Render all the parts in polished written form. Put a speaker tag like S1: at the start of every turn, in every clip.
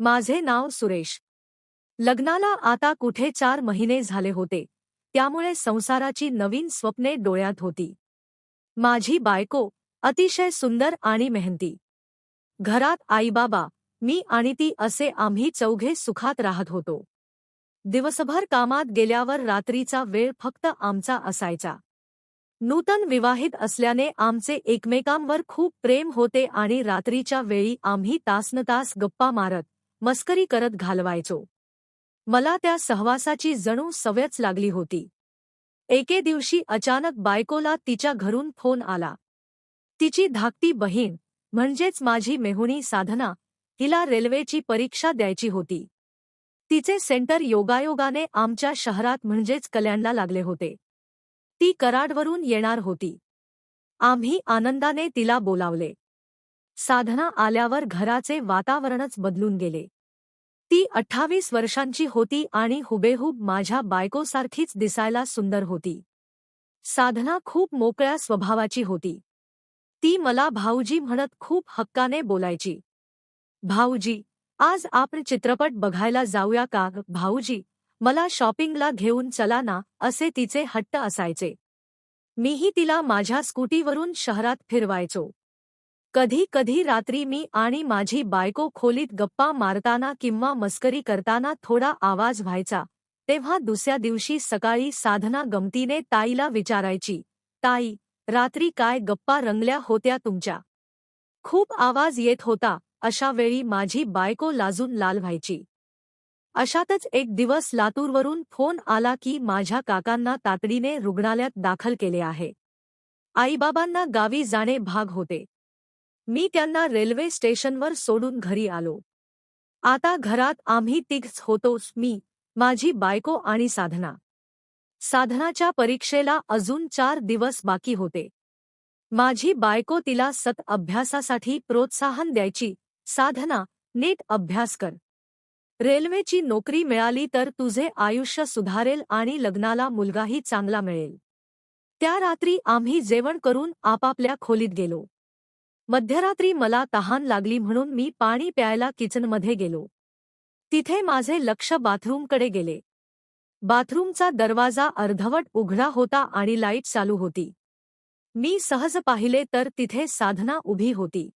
S1: माझे नाव सुरेश. लग्नाला आता कुठे 4 महिने झाले होते, त्यामुळे संसाराची नवीन स्वप्ने डोळ्यात होती. माझी बायको अतिशय सुंदर आणि मेहनती. घरात आईबाबा, मी आणि ती असे आम्ही चौघे सुखात राहत होतो. दिवसभर कामात गेल्यावर रात्रीचा वेळ फक्त आमचा असायचा. नूतन विवाहित असल्याने आमचे एकमेकांवर खूप प्रेम होते आणि रात्रीच्या वेळी आम्ही तासनतास गप्पा मारत, मस्करी करत घालवायचो. मला त्या सहवासाची जणू सवयच लागली होती. एके दिवशी अचानक बायकोला तिच्या घरून फोन आला. तिची धाकटी बहीण, म्हणजेच माझी मेहुणी साधना, हिला रेल्वेची परीक्षा द्यायची होती. तिचे सेंटर योगायोगाने आमच्या शहरात म्हणजेच कल्याणला लागले होते. ती कराडवरून येणार होती. आम्ही आनंदाने तिला बोलावले. साधना आल्यावर घराचे वातावरणच बदलून गेले. ती 28 वर्षांची होती आणि हुबेहूब माझ्या बायकोसारखीच दिसायला सुंदर होती. साधना खूप मोकळ्या स्वभावाची होती. ती मला भाऊजी म्हणत खूप हक्काने बोलायची. भाऊजी, आज आपण चित्रपट बघायला जाऊया का भाऊजी, मला शॉपिंगला घेऊन चला ना, असे तिचे हट्ट असायचे. मीही तिला माझ्या स्कूटीवरून शहरात फिरवायचो. कधी कधी रात्री मी आणि माझी बायको खोलीत गप्पा मारताना किंवा मस्करी करताना थोडा आवाज व्हायचा, तेव्हा दुसऱ्या दिवशी सकाळी साधना गमतीने ताईला विचारायची, ताई, रात्री काय गप्पा रंगल्या होत्या तुमच्या? खूप आवाज येत होता. अशा वेळी माझी बायको लाजून लाल व्हायची. अशातच एक दिवस लातूरवरून फोन आला की माझ्या काकांना तातडीने रुग्णालयात दाखल केले आहे. आईबाबांना गावी जाणे भाग होते. मी त्यांना रेल्वे स्टेशनवर सोडून घरी आलो. आता घरात आम्ही तिघच होतोच, मी, माझी बायको आणि साधना. साधनाच्या परीक्षेला अजून 4 दिवस बाकी होते. माझी बायको तिला अभ्यासासाठी प्रोत्साहन द्यायची, साधना, नीट अभ्यास कर. रेल्वेची नोकरी मिळाली तर तुझे आयुष्य सुधारेल आणि लग्नाला मुलगाही चांगला मिळेल. त्या रात्री आम्ही जेवण करून आपापल्या खोलीत गेलो. मध्यरात्री मला तहान लागली म्हणून मी पाणी प्यायला किचनमध्ये गेलो. तिथे माझे लक्ष बाथरूमकडे गेले. बाथरूमचा दरवाजा अर्धवट उघडा होता आणि लाईट चालू होती. मी सहज पाहिले तर तिथे साधना उभी होती.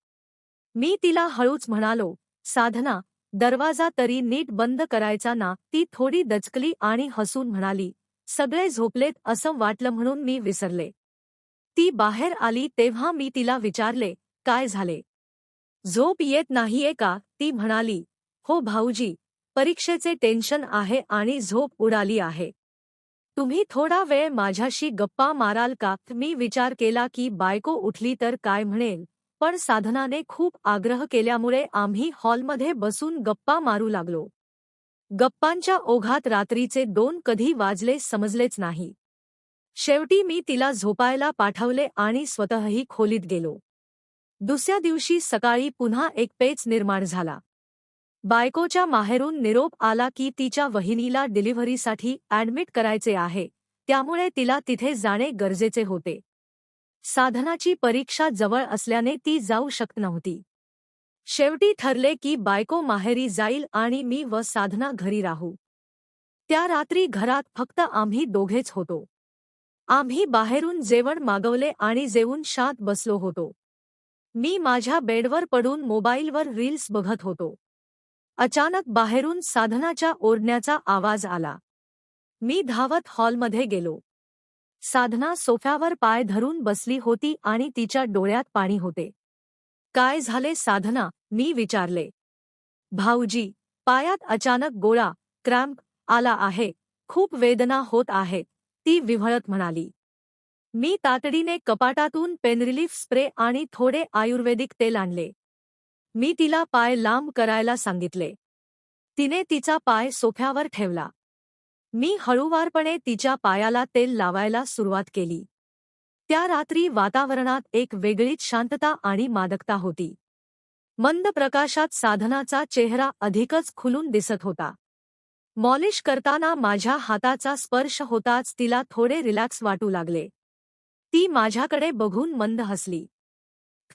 S1: मी तिला हळूच म्हणालो, साधना, दरवाजा तरी नीट बंद करायचा ना. ती थोडी दचकली आणि हसून म्हणाली, सगळे झोपलेत असं वाटलं म्हणून मी विसरले. ती बाहेर आली तेव्हा मी तिला विचारले, काय झाले? झोप येत नाहीये का? ती म्हणाली, हो भाऊजी, परीक्षेचे टेन्शन आहे आणि झोप उडाली आहे. तुम्ही थोडा वेळ माझ्याशी गप्पा माराल का? मी विचार केला की बायको उठली तर काय म्हणेल, पण साधनाने खूप आग्रह केल्यामुळे आम्ही हॉलमध्ये बसून गप्पा मारू लागलो. गप्पांच्या ओघात रात्रीचे 2 कधी वाजले समजलेच नाही. शेवटी मी तिला झोपायला पाठवले आणि स्वतःही खोलीत गेलो. दुसऱ्या दिवशी सकाळी पुन्हा एक पेच निर्माण झाला. बायकोच्या माहेरून निरोप आला की तिच्या वहिनीला डिलिव्हरीसाठी ॲडमिट करायचे आहे, त्यामुळे तिला तिथे जाणे गरजेचे होते. साधनाची परीक्षा जवळ असल्याने ती जाऊ शकत नव्हती. शेवटी ठरले की बायको माहेरी जाईल आणि मी व साधना घरी राहू. त्या रात्री घरात फक्त आम्ही दोघेच होतो. आम्ही बाहेरून जेवण मागवले आणि जेवून शांत बसलो होतो. मी माझ्या बेडवर पडून मोबाईलवर रील्स बघत होतो. अचानक बाहेरून साधनाच्या ओरडण्याचा आवाज आला. मी धावत हॉलमध्ये गेलो. साधना सोफ्यावर पाय धरून बसली होती आणि तिच्या डोळ्यात पाणी होते. काय झाले साधना? मी विचारले. भाऊजी, पायात अचानक गोळा, क्रॅम्प आला आहे, खूप वेदना होत आहेत, ती विव्हळत म्हणाली. मी तातडीने कपाटातून पेनरिलीफ स्प्रे आणि थोडे आयुर्वेदिक तेल आणले. मी तिला पाय लांब करायला सांगितले. तिने तिचा पाय सोफ्यावर ठेवला. मी हळूवारपणे तिच्या पायाला तेल लावायला सुरुवात केली. त्या रात्री वातावरणात एक वेगळीच शांतता आणि मादकता होती. मंद प्रकाशात साधनाचा चेहरा अधिकच खुलून दिसत होता. मॉलिश करताना माझ्या हाताचा स्पर्श होताच तिला थोडे रिलॅक्स वाटू लागले. ती माझ्याकडे बघून मंद हसली.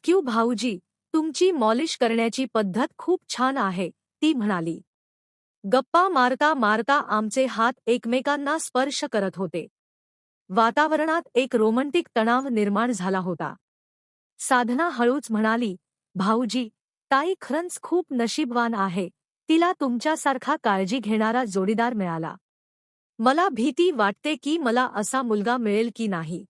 S1: क्यू भाऊजी, तुमची मॉलिश करण्याची पद्धत खूप छान आहे, ती म्हणाली. गप्पा मारता मारता आमचे हात एकमेकांना स्पर्श करत होते. वातावरणात एक रोमंटिक तणाव निर्माण झाला होता. साधना हळूच म्हणाली, भाऊजी, ताई खरंच खूप नशीबवान आहे. तिला तुमच्यासारखा काळजी घेणारा जोडीदार मिळाला. मला भीती वाटते की मला असा मुलगा मिळेल की नाही.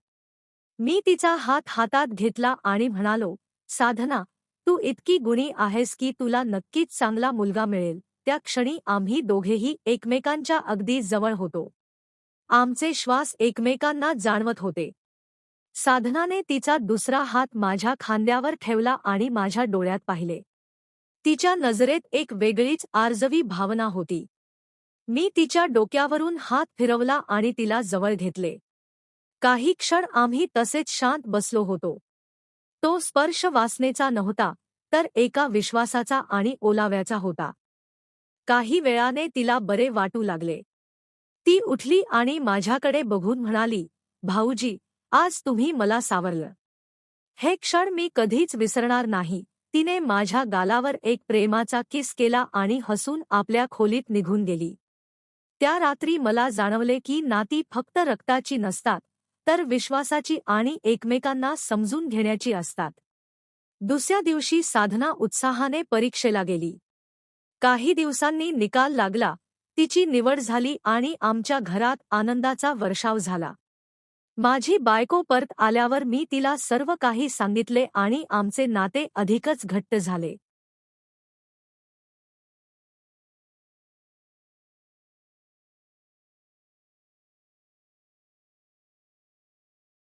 S1: मी तिचा हात हातात घेतला आणि म्हणालो, साधना, तू इतकी गुणी आहेस की तुला नक्कीच चांगला मुलगा मिळेल. त्या क्षणी आम्ही दोघेही एकमेकांच्या अगदी जवळ होतो. आमचे श्वास एकमेकांना जाणवत होते. साधनाने तिचा दुसरा हात माझ्या खांद्यावर ठेवला आणि माझ्या डोळ्यात पाहिले. तिच्या नजरेत एक वेगळीच आर्जवी भावना होती. मी तिच्या डोक्यावरून हात फिरवला आणि तिला जवळ घेतले. काही क्षण आम्ही तसेच शांत बसलो होतो. तो स्पर्श वासनेचा नव्हता, तर एका विश्वासाचा आणि ओलाव्याचा होता. काही वेळाने तिला बरे वाटू लागले. ती उठली आणि माझ्याकडे बघून म्हणाली, भाऊजी, आज तुम्ही मला सावरलं. हे क्षण मी कधीच विसरणार नाही. तिने माझ्या गालावर एक प्रेमाचा किस केला आणि हसून आपल्या खोलीत निघून गेली. त्या रात्री मला जाणवले की नाती फक्त रक्ताची नसतात, तर विश्वासाची आणि एकमेकांना समजून घेण्याची असतात. दुसऱ्या दिवशी साधना उत्साहाने परीक्षेला गेली. काही दिवसांनी निकाल लागला, तिची निवड झाली आणि आमच्या घरात आनंदाचा वर्षाव झाला. माझी बायको परत आल्यावर मी तिला सर्व काही सांगितले आणि आमचे नाते अधिकच घट्ट झाले.